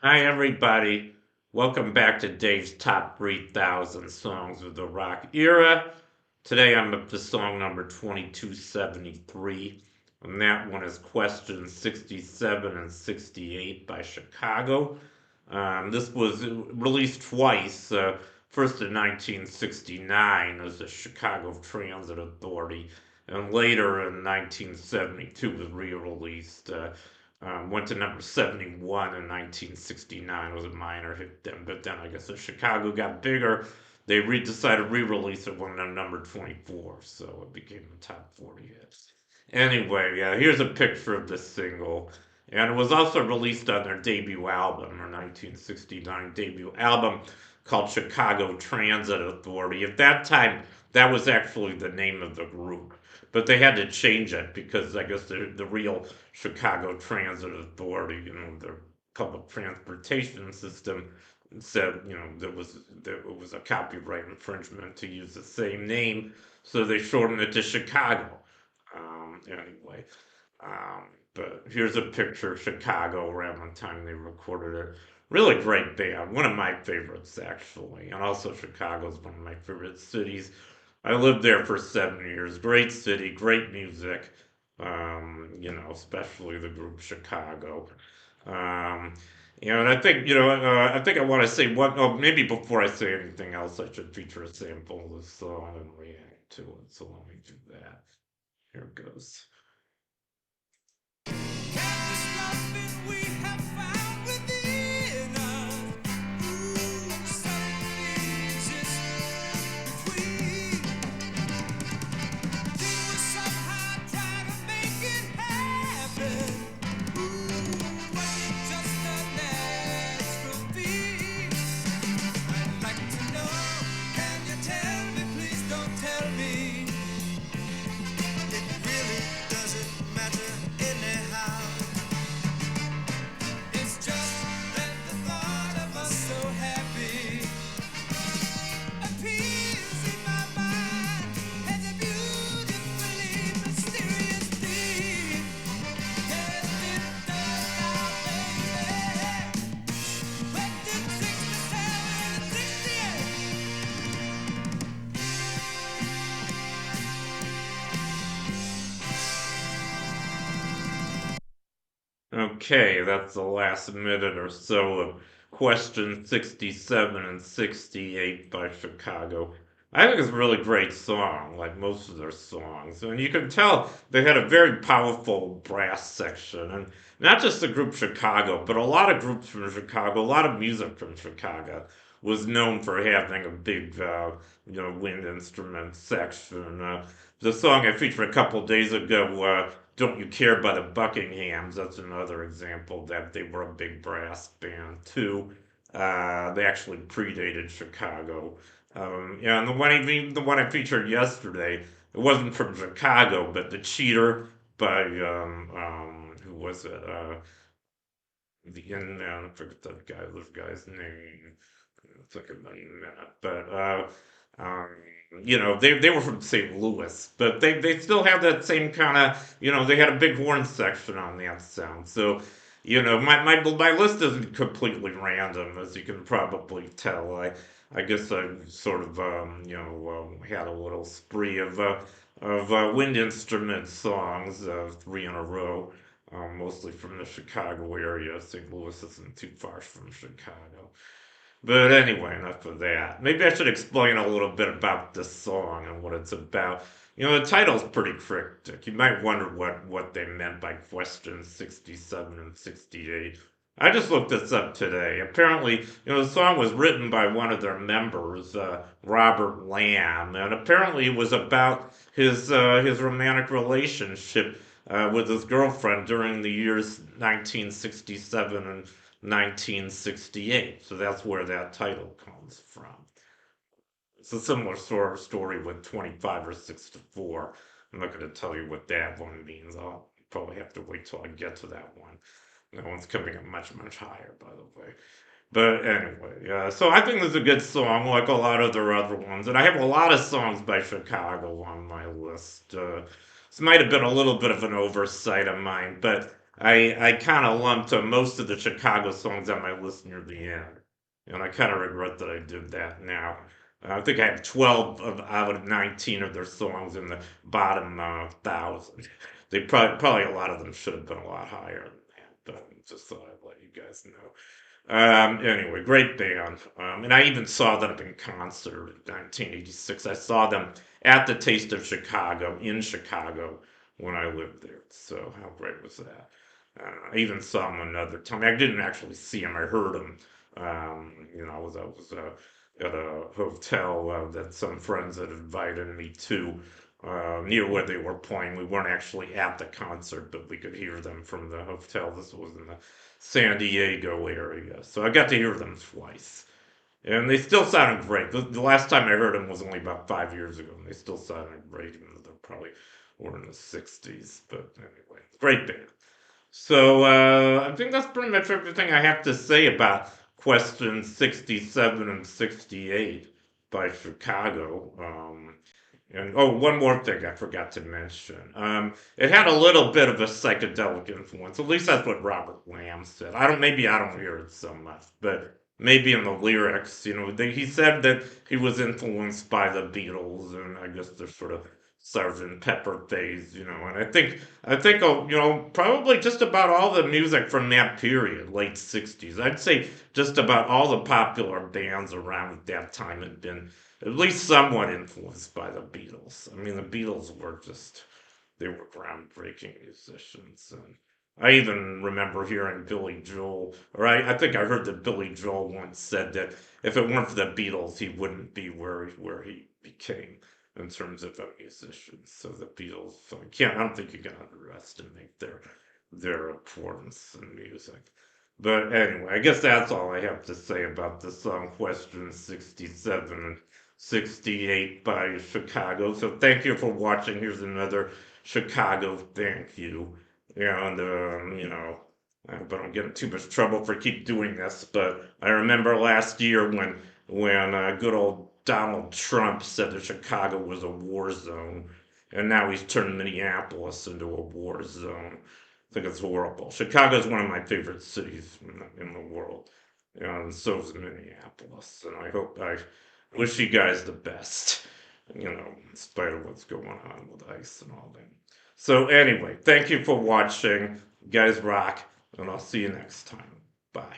Hi, everybody. Welcome back to Dave's Top 3,000 Songs of the Rock Era. Today I'm up to song number 2273, and that one is questions 67 and 68 by Chicago. This was released twice, first in 1969 as the Chicago Transit Authority, and later in 1972 was re-released. Went to number 71 in 1969. It was a minor hit then, but then I guess as Chicago got bigger, they decided to re-release it when number 24, so it became a top 40 hit. Anyway, yeah, here's a picture of the single. And it was also released on their debut album, their 1969 debut album called Chicago Transit Authority. At that time, that was actually the name of the group. But they had to change it because I guess the real Chicago Transit Authority, their public transportation system said, there was a copyright infringement to use the same name, so they shortened it to Chicago. Anyway, but here's a picture of Chicago around the time they recorded it. Really great band, one of my favorites actually, and also Chicago's one of my favorite cities. I lived there for 7 years. Great city, great music. Especially the group Chicago. Um, and I think, I think I want to say one. Oh, maybe before I say anything else, I should feature a sample of the song and react to it. So let me do that. Here it goes. Okay, that's the last minute or so of question 67 and 68 by Chicago. I think it's a really great song, like most of their songs. And you can tell they had a very powerful brass section. And not just the group Chicago, but a lot of groups from Chicago, a lot of music from Chicago was known for having a big, wind instrument section. The song I featured a couple days ago, Don't You Care by the Buckinghams, that's another example that they were a big brass band too. They actually predated Chicago. Yeah, and the one I featured yesterday, it wasn't from Chicago, but The Cheater by, who was it? I forget this guy's name. It's like a minute, but um, they were from St. Louis, but they still have that same kind of, they had a big horn section on that sound. So, my list isn't completely random, as you can probably tell. I guess I sort of had a little spree of wind instrument songs, three in a row. Mostly from the Chicago area. St. Louis isn't too far from Chicago. But anyway, enough of that. Maybe I should explain a little bit about this song and what it's about. The title's pretty cryptic. You might wonder what they meant by questions 67 and 68. I just looked this up today. Apparently, the song was written by one of their members, Robert Lamb, and apparently it was about his romantic relationship with his girlfriend during the years 1967 and 1968. So that's where that title comes from. It's a similar sort of story with 25 or 64. I'm not going to tell you what that one means. I'll probably have to wait till I get to that one. That one's coming up much, much higher, by the way. But anyway, yeah. So I think it's a good song, like a lot of their other ones. And I have a lot of songs by Chicago on my list. This might have been a little bit of an oversight of mine, but I kind of lumped most of the Chicago songs on my list near the end, and I kind of regret that I did that now. I think I have 12 out of 19 of their songs in the bottom 1,000. They probably a lot of them should have been a lot higher than that, but just thought I'd let you guys know. Anyway, great band. And I even saw them in concert in 1986. I saw them at the Taste of Chicago in Chicago when I lived there. So how great was that? I even saw them another time. I didn't actually see them. I heard them. I was at a hotel that some friends had invited me to near where they were playing. We weren't actually at the concert, but we could hear them from the hotel. This was in the San Diego area. So I got to hear them twice. And they still sounded great. The last time I heard them was only about 5 years ago, and they still sounded great, even though they probably were in the 60s. But anyway, great band. So I think that's pretty much everything I have to say about questions 67 and 68 by Chicago. And oh, one more thing I forgot to mention. It had a little bit of a psychedelic influence. At least that's what Robert Lamb said. Maybe I don't hear it so much, but maybe in the lyrics, he said that he was influenced by the Beatles, and I guess they're sort of Sergeant Pepper phase, and I think probably just about all the music from that period, late '60s. I'd say just about all the popular bands around at that time had been at least somewhat influenced by the Beatles. I mean, the Beatles were they were groundbreaking musicians. And I even remember hearing Billy Joel, or I think I heard that Billy Joel once said that if it weren't for the Beatles, he wouldn't be where he became in terms of a musician. So the Beatles, so I don't think you can underestimate their importance in music. But anyway, I guess that's all I have to say about the song question 67 and 68 by Chicago. So thank you for watching. Here's another Chicago thank you. And, I hope I don't get in too much trouble for keep doing this, but I remember last year when good old Donald Trump said that Chicago was a war zone, and now he's turned Minneapolis into a war zone. I think it's horrible. Chicago is one of my favorite cities in the world, and so is Minneapolis. And I wish you guys the best, in spite of what's going on with ICE and all that. So anyway, thank you for watching. You guys rock, and I'll see you next time. Bye.